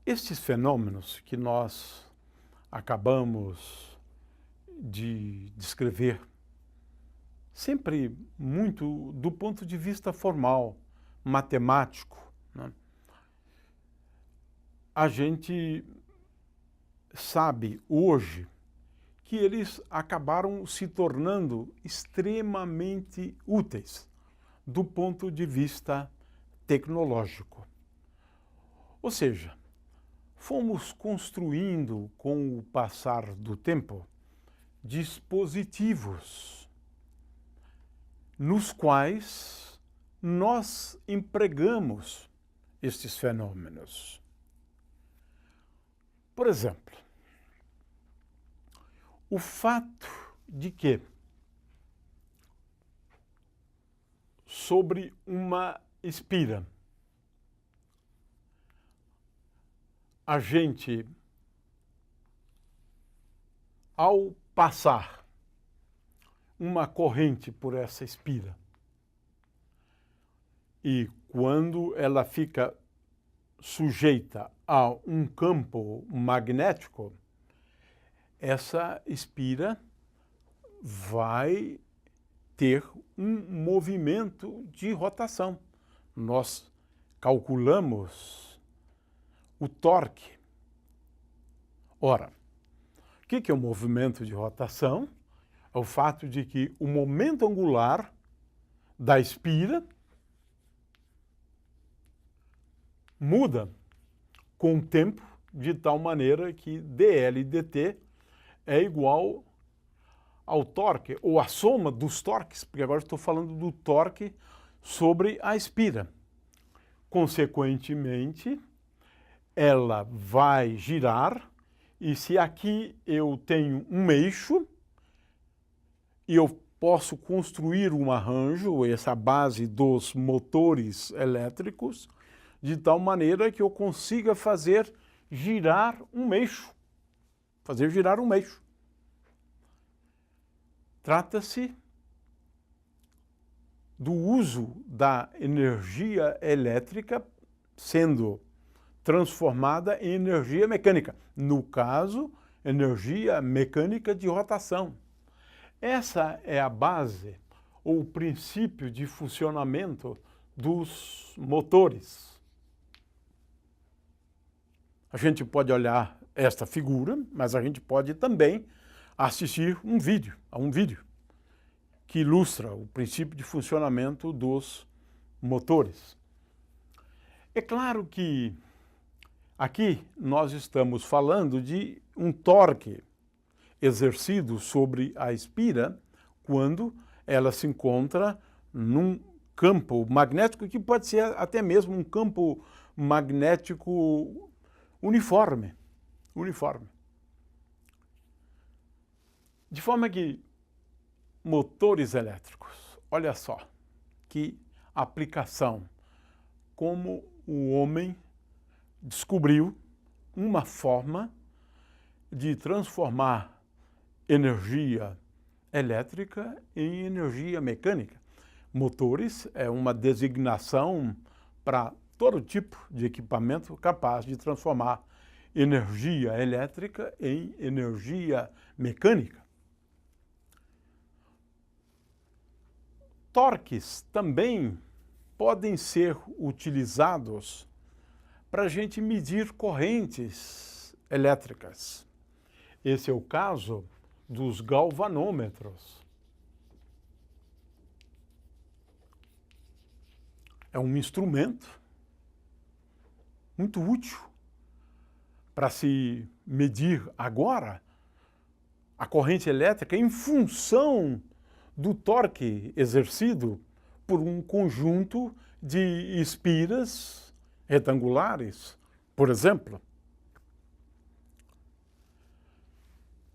Estes fenômenos que nós acabamos de descrever, sempre muito do ponto de vista formal, matemático, né? A gente sabe hoje que eles acabaram se tornando extremamente úteis do ponto de vista tecnológico. Ou seja, fomos construindo, com o passar do tempo, dispositivos nos quais nós empregamos estes fenômenos. Por exemplo, o fato de que sobre uma espira a gente, ao passar uma corrente por essa espira, e quando ela fica sujeita a um campo magnético, essa espira vai ter um movimento de rotação. Nós calculamos o torque. Ora, o que é o movimento de rotação? É o fato de que o momento angular da espira muda com o tempo de tal maneira que dL dt é igual ao torque, ou a soma dos torques, porque agora estou falando do torque sobre a espira. Consequentemente, ela vai girar, e se aqui eu tenho um eixo, e eu posso construir um arranjo, essa base dos motores elétricos, de tal maneira que eu consiga fazer girar um eixo. Fazer girar um eixo. Trata-se do uso da energia elétrica sendo transformada em energia mecânica. No caso, energia mecânica de rotação. Essa é a base ou o princípio de funcionamento dos motores. A gente pode olhar esta figura, mas a gente pode também assistir a um vídeo que ilustra o princípio de funcionamento dos motores. É claro que aqui nós estamos falando de um torque exercido sobre a espira quando ela se encontra num campo magnético que pode ser até mesmo um campo magnético uniforme. De forma que motores elétricos, olha só que aplicação, como o homem descobriu uma forma de transformar energia elétrica em energia mecânica. Motores é uma designação para todo tipo de equipamento capaz de transformar energia elétrica em energia mecânica. Torques também podem ser utilizados para a gente medir correntes elétricas. Esse é o caso dos galvanômetros. É um instrumento muito útil para se medir agora a corrente elétrica em função do torque exercido por um conjunto de espiras retangulares, por exemplo.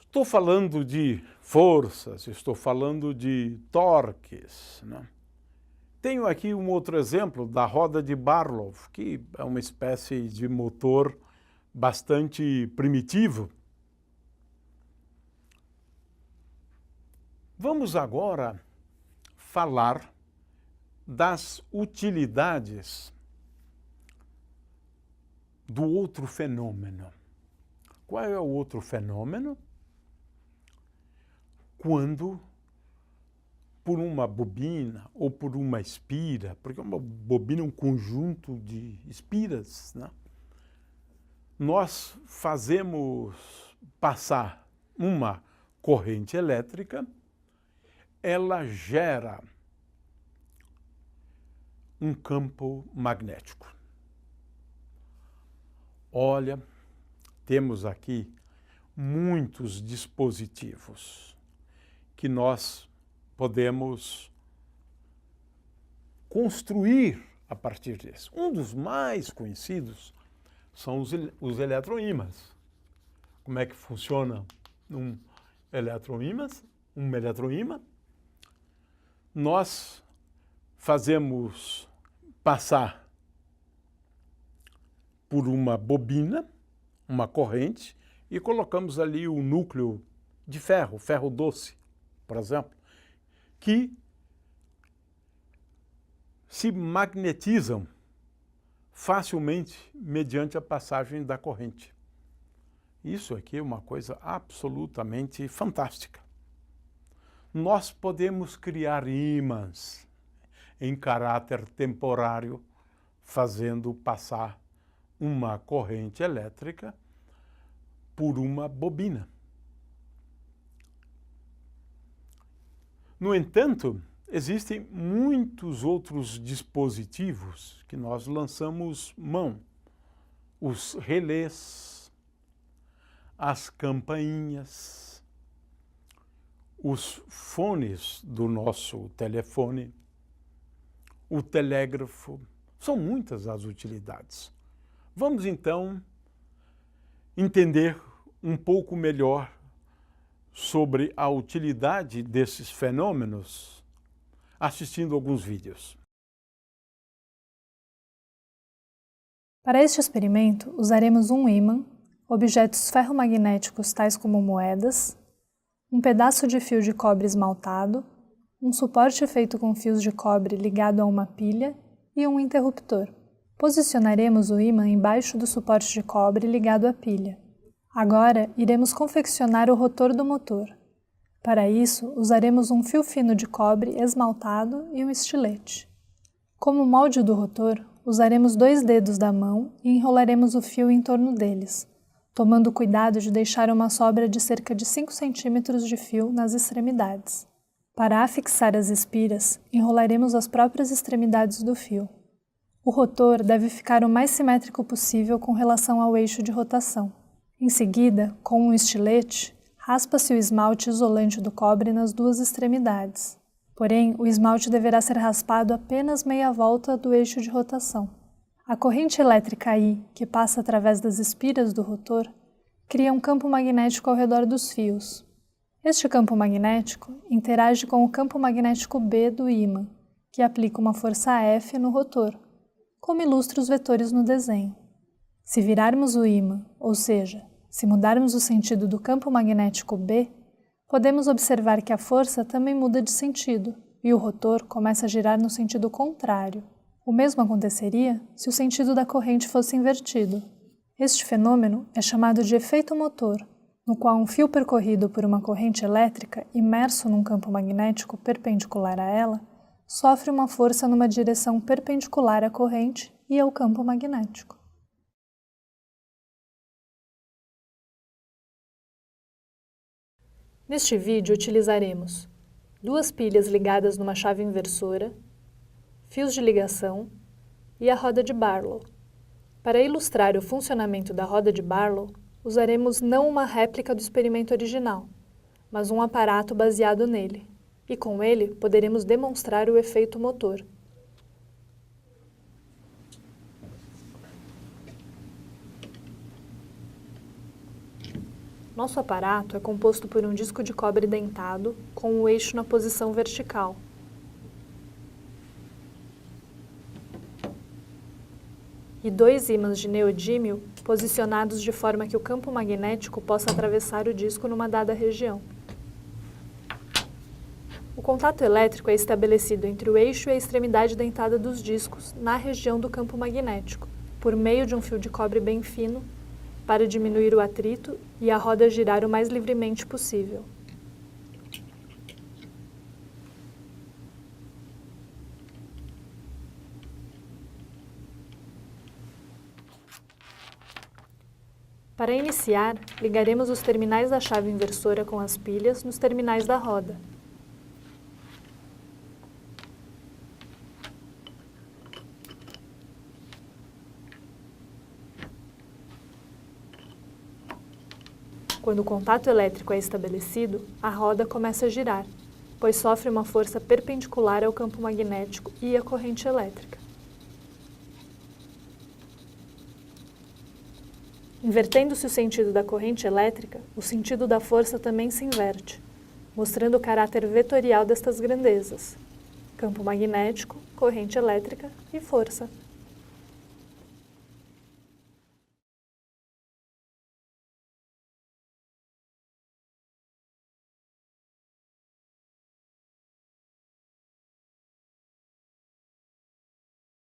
Estou falando de forças, estou falando de torques, né? Tenho aqui um outro exemplo da roda de Barlow, que é uma espécie de motor bastante primitivo. Vamos agora falar das utilidades do outro fenômeno. Qual é o outro fenômeno? Quando, por uma bobina ou por uma espira, porque uma bobina é um conjunto de espiras, né? Nós fazemos passar uma corrente elétrica, ela gera um campo magnético. Olha, temos aqui muitos dispositivos que nós podemos construir a partir disso. Um dos mais conhecidos são os eletroímãs. Como é que funciona um eletroímã? Nós fazemos passar por uma bobina, uma corrente, e colocamos ali o núcleo de ferro, ferro doce, por exemplo, que se magnetizam facilmente mediante a passagem da corrente. Isso aqui é uma coisa absolutamente fantástica. Nós podemos criar ímãs em caráter temporário, fazendo passar uma corrente elétrica por uma bobina. No entanto, existem muitos outros dispositivos que nós lançamos mão. Os relés, as campainhas, os fones do nosso telefone, o telégrafo. São muitas as utilidades. Vamos então entender um pouco melhor sobre a utilidade desses fenômenos assistindo alguns vídeos. Para este experimento, usaremos um ímã, objetos ferromagnéticos tais como moedas, um pedaço de fio de cobre esmaltado, um suporte feito com fios de cobre ligado a uma pilha e um interruptor. Posicionaremos o ímã embaixo do suporte de cobre ligado à pilha. Agora, iremos confeccionar o rotor do motor. Para isso, usaremos um fio fino de cobre esmaltado e um estilete. Como molde do rotor, usaremos 2 dedos da mão e enrolaremos o fio em torno deles, tomando cuidado de deixar uma sobra de cerca de 5 centímetros de fio nas extremidades. Para afixar as espiras, enrolaremos as próprias extremidades do fio. O rotor deve ficar o mais simétrico possível com relação ao eixo de rotação. Em seguida, com um estilete, raspa-se o esmalte isolante do cobre nas 2 extremidades. Porém, o esmalte deverá ser raspado apenas meia volta do eixo de rotação. A corrente elétrica I, que passa através das espiras do rotor, cria um campo magnético ao redor dos fios. Este campo magnético interage com o campo magnético B do ímã, que aplica uma força F no rotor, como ilustra os vetores no desenho. Se virarmos o ímã, ou seja, se mudarmos o sentido do campo magnético B, podemos observar que a força também muda de sentido e o rotor começa a girar no sentido contrário. O mesmo aconteceria se o sentido da corrente fosse invertido. Este fenômeno é chamado de efeito motor, no qual um fio percorrido por uma corrente elétrica imerso num campo magnético perpendicular a ela sofre uma força numa direção perpendicular à corrente e ao campo magnético. Neste vídeo utilizaremos 2 pilhas ligadas numa chave inversora, fios de ligação e a roda de Barlow. Para ilustrar o funcionamento da roda de Barlow, usaremos não uma réplica do experimento original, mas um aparato baseado nele, e com ele poderemos demonstrar o efeito motor. Nosso aparato é composto por um disco de cobre dentado com o eixo na posição vertical. E 2 ímãs de neodímio posicionados de forma que o campo magnético possa atravessar o disco numa dada região. O contato elétrico é estabelecido entre o eixo e a extremidade dentada dos discos, na região do campo magnético, por meio de um fio de cobre bem fino, para diminuir o atrito e a roda girar o mais livremente possível. Para iniciar, ligaremos os terminais da chave inversora com as pilhas nos terminais da roda. Quando o contato elétrico é estabelecido, a roda começa a girar, pois sofre uma força perpendicular ao campo magnético e à corrente elétrica. Invertendo-se o sentido da corrente elétrica, o sentido da força também se inverte, mostrando o caráter vetorial destas grandezas: campo magnético, corrente elétrica e força.